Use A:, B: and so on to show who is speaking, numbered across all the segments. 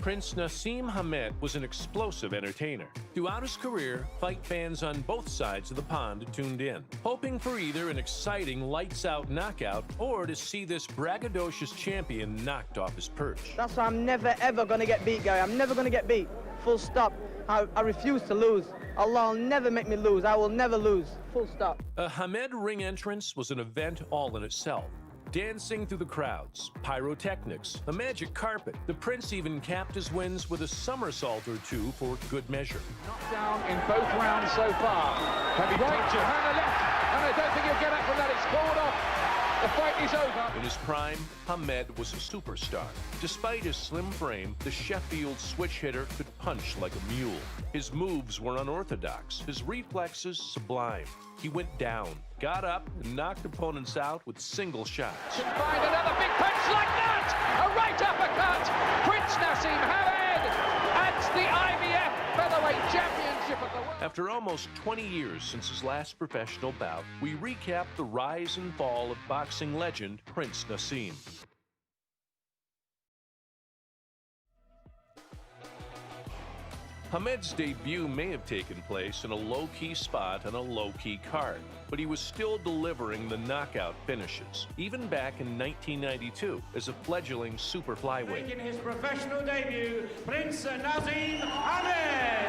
A: Prince Nissim Hamed was an explosive entertainer. Throughout his career, fight fans on both sides of the pond tuned in, hoping for either an exciting lights-out knockout or to see this braggadocious champion knocked off his perch.
B: That's why I'm never ever going to get beat, guy. I'm never going to get beat. Full stop. I refuse to lose. Allah will never make me lose. I will never lose. Full stop.
A: A Hamed ring entrance was an event all in itself. Dancing through the crowds, pyrotechnics, a magic carpet. The Prince even capped his wins with a somersault or two for good measure.
C: Knocked down in both rounds so far. Heavy punch and a left, and I don't think he'll get up from that. It's called off. The fight is over.
A: In his prime, Hamed was a superstar. Despite his slim frame, the Sheffield switch hitter could punch like a mule. His moves were unorthodox, his reflexes sublime. He went down, got up, and knocked opponents out with single shots.
C: Can find another big punch like that! A right uppercut! Prince Nissim Hamed at the IBF Featherweight Championship of the World.
A: After almost 20 years since his last professional bout, we recap the rise and fall of boxing legend Prince Nissim. Hamed's debut may have taken place in a low-key spot on a low-key card, but he was still delivering the knockout finishes, even back in 1992 as a fledgling super flyweight.
D: Making his professional debut, Prince Nissim Hamed.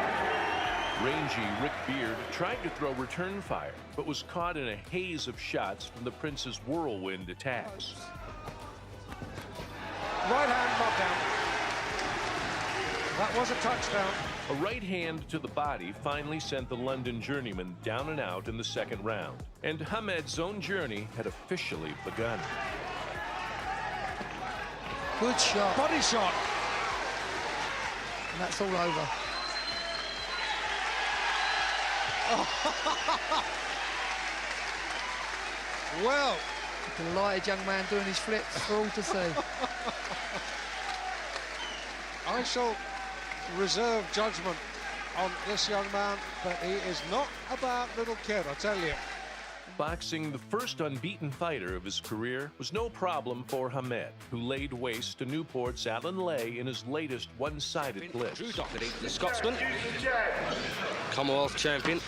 A: Rangy Rick Beard tried to throw return fire, but was caught in a haze of shots from the Prince's whirlwind attacks.
C: Right hand knockdown. That was a touchdown.
A: A right hand to the body finally sent the London journeyman down and out in the second round, and Hamed's own journey had officially begun.
E: Good shot.
C: Body shot.
E: And that's all over.
C: Well,
E: a delighted young man doing his flips for all to see.
F: I shall reserve judgment on this young man, but he is not a bad little kid, I tell you.
A: Boxing the first unbeaten fighter of his career was no problem for Hamed, who laid waste to Newport's Alan Lay in his latest one-sided blitz.
G: Drew Doherty, the Scotsman, Commonwealth champion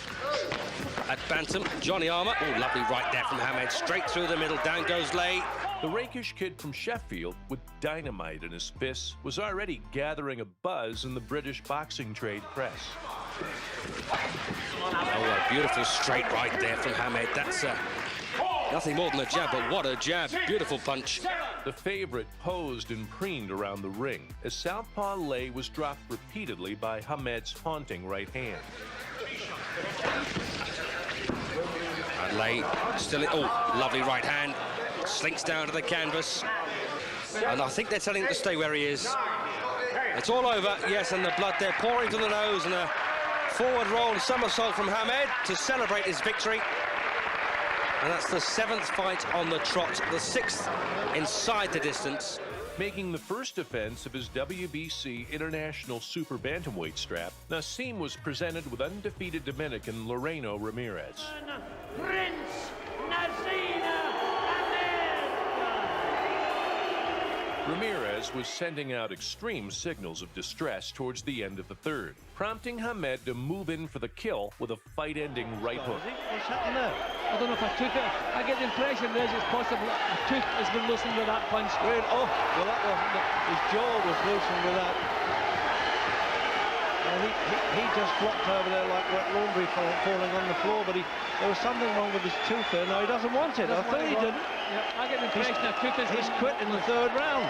G: at Bantam. Johnny Armour, oh, lovely right there from Hamed, straight through the middle, down goes Lay.
A: The rakish kid from Sheffield, with dynamite in his fists, was already gathering a buzz in the British boxing trade press.
G: Oh, a beautiful straight right there from Hamed. That's nothing more than a jab, but what a jab. Beautiful punch.
A: The favorite posed and preened around the ring as southpaw Lay was dropped repeatedly by Hamed's haunting right hand.
G: And Lay still in, oh, lovely right hand. Slinks down to the canvas. And I think they're telling him to stay where he is. It's all over, yes, and the blood there pouring from the nose, and a forward roll somersault from Hamed to celebrate his victory. And that's the 7th fight on the trot, the 6th inside the distance.
A: Making the first defense of his WBC International Super Bantamweight strap, Nissim was presented with undefeated Dominican Loreno Ramirez.
D: Prince Nissim Hamed.
A: Ramirez was sending out extreme signals of distress towards the end of the third, prompting Hamed to move in for the kill with a fight-ending right hook.
H: What's happened there? I don't know if I took it. I get the impression there's it's possible a tooth has been loosened with that punch.
I: Great. Oh, well, that wasn't it. His jaw was loosened with that. And he just flopped over there like wet laundry falling on the floor, but there was something wrong with his tooth there. No, he doesn't want it. I thought he didn't.
H: Yeah, I get the impression that tooth is...
I: He's quit in the third round.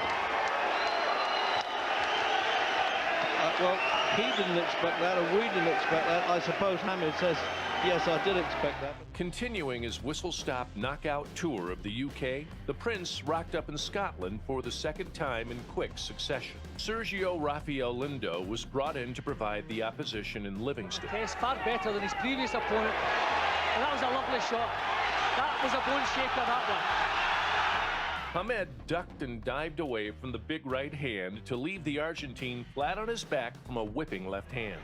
I: Well, he didn't expect that, or we didn't expect that. I suppose Hamed says, yes, I did expect that.
A: Continuing his whistle-stop knockout tour of the UK, the Prince rocked up in Scotland for the second time in quick succession. Sergio Rafael Lindo was brought in to provide the opposition in Livingston.
H: He's far better than his previous opponent. And that was a lovely shot. That was a bone shaker, that one.
A: Hamed ducked and dived away from the big right hand to leave the Argentine flat on his back from a whipping left hand.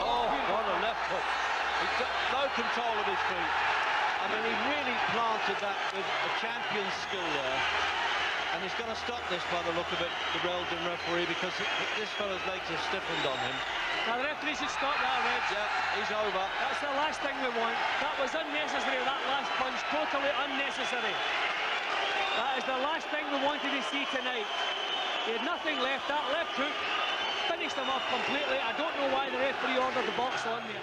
I: Oh, what a left hook. He's got no control of his feet. I mean, he really planted that with a champion's skill there. And he's going to stop this by the look of it, the Belgian referee, because this fella's legs have stiffened on him.
H: Now the referee should stop that, Reg.
I: Yeah, he's over.
H: That's the last thing we want. That was unnecessary, that last punch, totally unnecessary. That is the last thing we wanted to see tonight. He had nothing left. That left hook finished him off completely. I don't know why the referee ordered the box on there.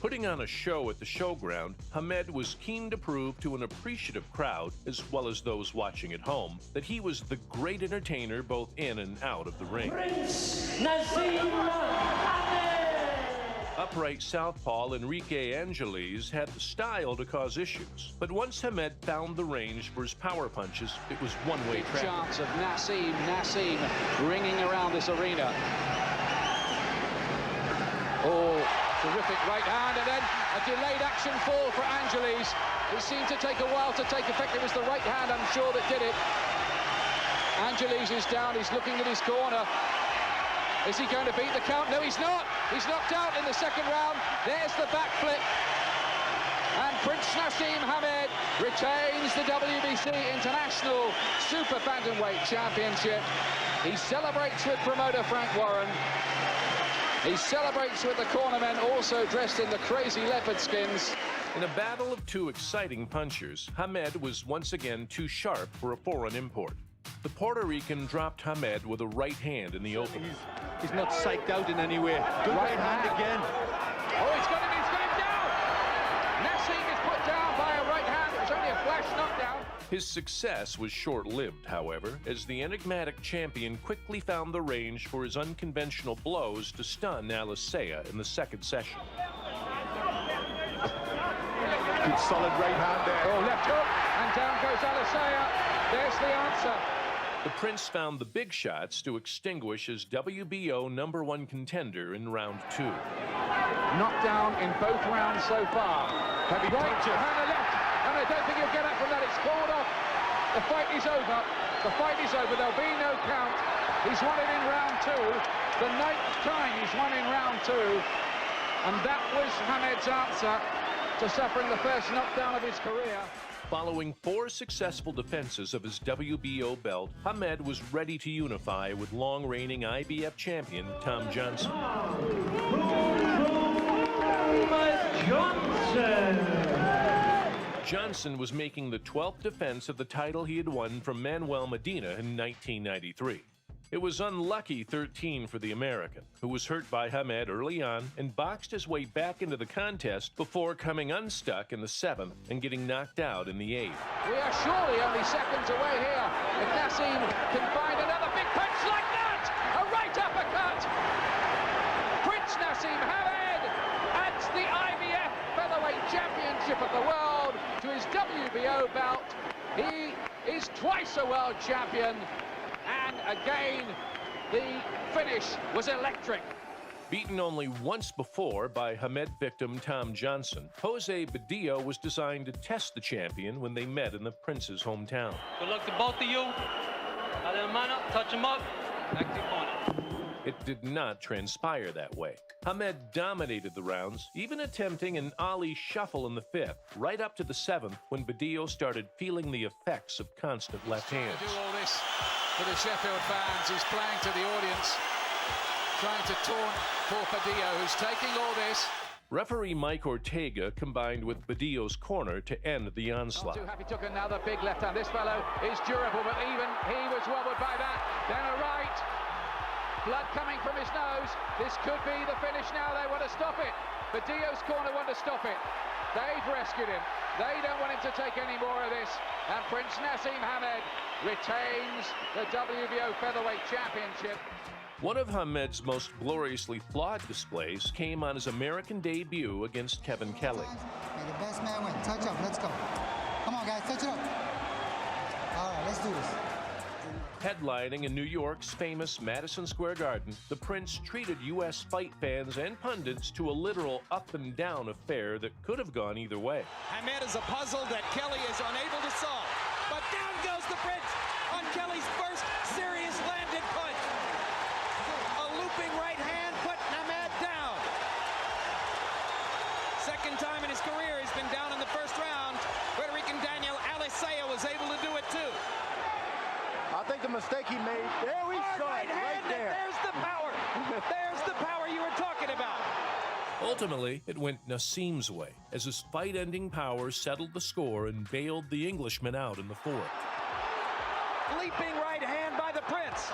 A: Putting on a show at the showground, Hamed was keen to prove to an appreciative crowd, as well as those watching at home, that he was the great entertainer both in and out of the ring. Upright southpaw Enrique Angeles had the style to cause issues, but once Hamed found the range for his power punches, it was one-way traffic.
C: Chance of Nissim ringing around this arena. Oh, terrific right hand, and then a delayed action fall for Angeles. It seemed to take a while to take effect. It was the right hand, I'm sure, that did it. Angeles is down, he's looking at his corner. Is he going to beat the count? No, he's not. He's knocked out in the second round. There's the backflip. And Prince Nissim Hamed retains the WBC International Super Bantamweight Championship. He celebrates with promoter Frank Warren. He celebrates with the cornermen, also dressed in the crazy leopard skins.
A: In a battle of two exciting punchers, Hamed was once again too sharp for a foreign import. The Puerto Rican dropped Hamed with a right hand in the opening.
I: He's not psyched out in any way. Good right hand again.
C: Oh, he's got him down! Nissim is put down by a right hand. It was only a flash knockdown.
A: His success was short-lived, however, as the enigmatic champion quickly found the range for his unconventional blows to stun Alisea in the second session.
J: Good solid right hand there.
C: Oh, left hook, and down goes Alisea. There's the answer.
A: The Prince found the big shots to extinguish his WBO #1 contender in round 2.
C: Knockdown in both rounds so far.
J: Heavy
C: Right
J: punches.
C: and a left, and I don't think he'll get up from that. It's called off. The fight is over. The fight is over. There'll be no count. He's won it in round 2. The 9th time he's won in round 2. And that was Hamed's answer to suffering the first knockdown of his career.
A: Following 4 successful defenses of his WBO belt, Hamed was ready to unify with long-reigning IBF champion Tom Johnson. Johnson was making the 12th defense of the title he had won from Manuel Medina in 1993. It was unlucky 13 for the American, who was hurt by Hamed early on and boxed his way back into the contest before coming unstuck in the 7th and getting knocked out in the 8th.
C: We are surely only seconds away here. If Nissim can find another big punch like that, a right uppercut. Prince Nissim Hamed adds the IBF Featherweight Championship of the world to his WBO belt. He is twice a world champion. And again, the finish was electric.
A: Beaten only once before by Hamed victim Tom Johnson, Jose Badillo was designed to test the champion when they met in the Prince's hometown.
H: Good luck to both of you. Have them man up, touch him up, back to your corner.
A: It did not transpire that way. Hamed dominated the rounds, even attempting an Ali shuffle in the 5th, right up to the 7th when Badillo started feeling the effects of constant left hands.
K: Do all this for the Sheffield fans. He's playing to the audience, trying to taunt poor Badillo, who's taking all this.
A: Referee Mike Ortega combined with Badillo's corner to end the onslaught.
C: Not too happy, took another big left hand. This fellow is durable, but even he was wobbled by that. Then a right. Blood coming from his nose. This could be the finish now. They want to stop it. Badillo's corner want to stop it. They've rescued him. They don't want him to take any more of this. And Prince Nissim Hamed retains the WBO Featherweight Championship.
A: One of Hamed's most gloriously flawed displays came on his American debut against Kevin Kelly.
L: May the best man win. Touch up. Let's go. Come on, guys. Touch it up. All right, let's do this.
A: Headlining in New York's famous Madison Square Garden, the Prince treated U.S. fight fans and pundits to a literal up-and-down affair that could have gone either way.
M: Hamed is a puzzle that Kelly is unable to solve. But down goes the Prince on Kelly's first serious landed punch. A looping right hand put Hamed down. Second time in his career he's been down in the first round. Puerto Rican Daniel Alisea was able to do it too.
J: think the mistake he made, there we saw it, right there.
M: There's the power. There's the power you were talking about.
A: Ultimately, it went Nissim's way, as his fight-ending power settled the score and bailed the Englishman out in the fourth.
M: Leaping right hand by the Prince.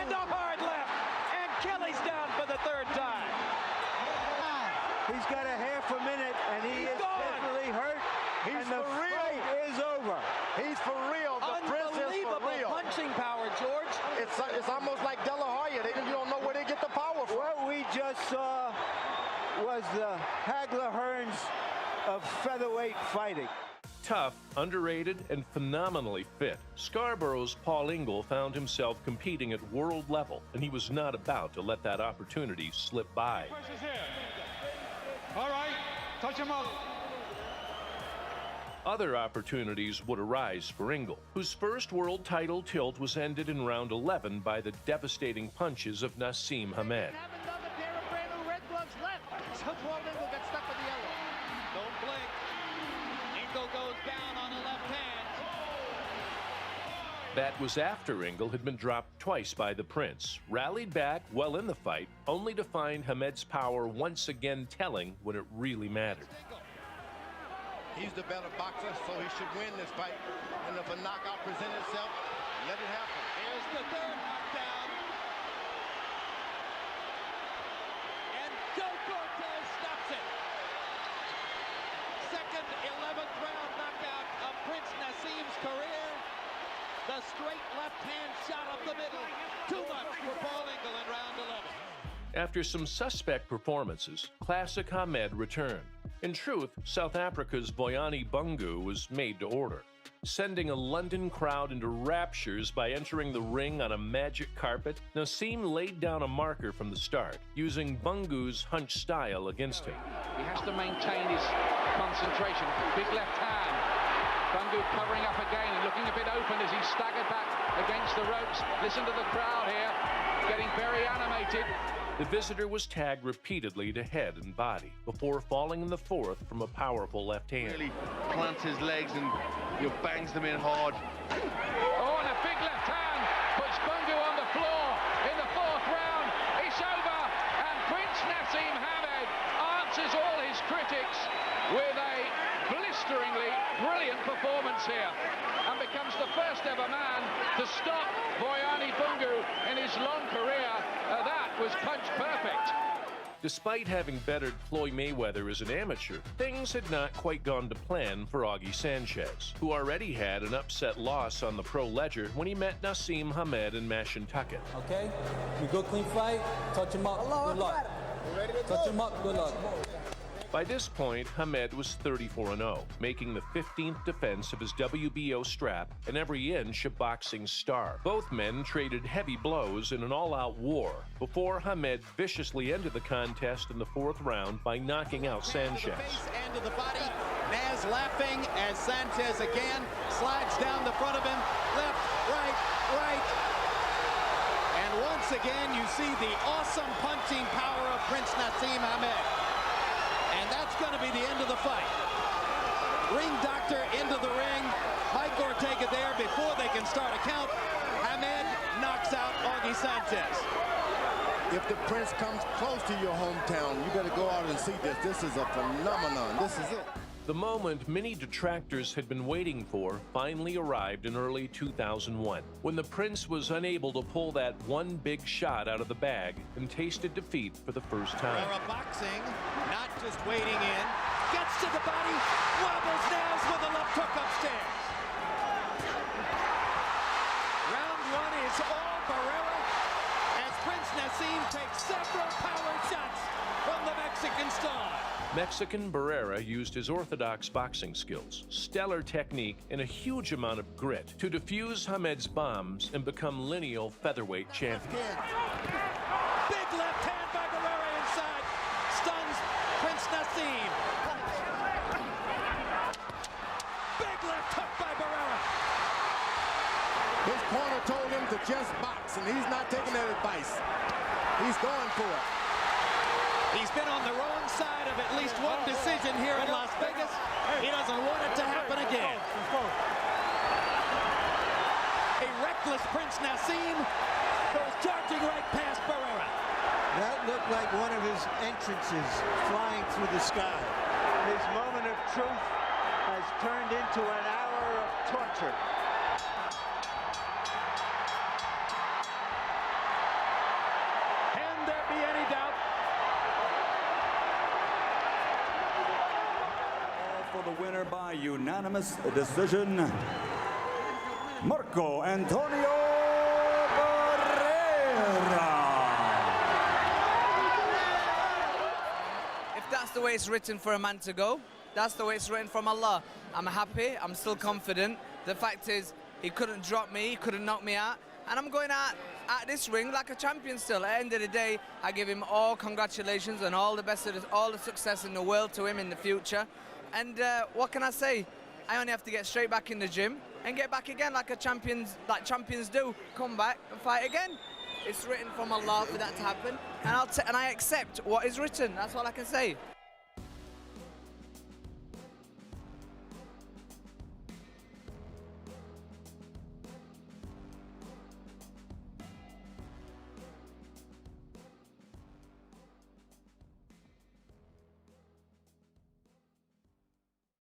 M: And a hard left. And Kelly's down for the third time.
I: He's got a half a minute, and he is definitely hurt.
J: He's for real.
I: Fight is over.
J: He's for real. The Prince is for real.
M: Punching power, George.
J: It's almost like De La Hoya. You don't know where they get the power from.
I: What we just saw was the Hagler Hearns of featherweight fighting.
A: Tough, underrated, and phenomenally fit, Scarborough's Paul Ingle found himself competing at world level, and he was not about to let that opportunity slip by.
D: All right, touch him up.
A: Other opportunities would arise for Ingle, whose first world title tilt was ended in round 11 by the devastating punches of Nissim Hamed.
M: Don't blink. Ingle goes down on the left hand.
A: That was after Ingle had been dropped twice by the Prince, rallied back well in the fight, only to find Hamed's power once again telling when it really mattered.
J: He's the better boxer, so he should win this fight. And if a knockout presents itself, let it happen.
M: Here's the third knockdown. And Joe Cortez stops it. Second 11th round knockout of Prince Nissim's career. The straight left-hand shot up the middle. Too much for Paul Ingle in round 11.
A: After some suspect performances, classic Hamed returned. In truth, South Africa's Boyani Bungu was made to order, sending a London crowd into raptures by entering the ring on a magic carpet. Nissim laid down a marker from the start, using Bungu's hunch style against him.
C: He has to maintain his concentration. Big left hand. Bungu covering up again and looking a bit open as he staggered back against the ropes. Listen to the crowd here, getting very animated.
A: The visitor was tagged repeatedly to head and body before falling in the fourth from a powerful left hand.
N: Really plants his legs and bangs them in hard.
C: Oh, and a big left hand puts Bungu on the floor in the fourth round. It's over, and Prince Nissim Hamed answers all his critics with a blisteringly brilliant performance here and becomes the first ever man to stop Boyani Bungu in his long career. That was punch perfect.
A: Despite having bettered Floyd Mayweather as an amateur, things had not quite gone to plan for Augie Sanchez, who already had an upset loss on the pro ledger when he met Nissim Hamed in Mashantucket.
O: Okay, we go clean fight, touch him up, good luck. Touch him up, good luck.
A: By this point, Hamed was 34-0, making the 15th defense of his WBO strap and every inch a boxing star. Both men traded heavy blows in an all-out war before Hamed viciously ended the contest in the fourth round by knocking out Sanchez.
M: And to the body, Naz laughing as Sanchez again slides down the front of him, left, right, right. And once again, you see the awesome punching power of Prince Nissim Hamed. And that's going to be the end of the fight. Ring doctor into the ring. Mike Ortega there before they can start a count. Hamed knocks out Augie Sanchez.
J: If the Prince comes close to your hometown, you better go out and see this. This is a phenomenon. This is it.
A: The moment many detractors had been waiting for finally arrived in early 2001, when the Prince was unable to pull that one big shot out of the bag and tasted defeat for the first time.
M: Era boxing, not just waiting in, gets to the body, wobbles Naz with a left hook upstairs. Round one is all Barrera as Prince Nissim takes several power shots from the Mexican star.
A: Mexican Barrera used his orthodox boxing skills, stellar technique, and a huge amount of grit to defuse Hamed's bombs and become lineal featherweight champion.
M: Big left hand by Barrera inside, stuns Prince Nissim. Big left hook by Barrera.
J: His corner told him to just box, and he's not taking that advice. He's going for it.
M: He's been on the wrong side of at least one decision here in Las Vegas. He doesn't want it to happen again. A reckless Prince Nassim goes charging right past Barrera.
P: That looked like one of his entrances flying through the sky. His moment of truth has turned into an hour of torture.
M: Can there be any doubt?
Q: For the winner by unanimous decision, Marco Antonio Barrera.
R: If that's the way it's written for a man to go, that's the way it's written from Allah. I'm happy, I'm still confident. The fact is, he couldn't drop me, he couldn't knock me out, and I'm going out at this ring like a champion still. At the end of the day, I give him all congratulations and all the best of all the success in the world to him in the future. And what can I say? I only have to get straight back in the gym and get back again like champions do. Come back and fight again. It's written from Allah for that to happen, and I accept what is written. That's all I can say.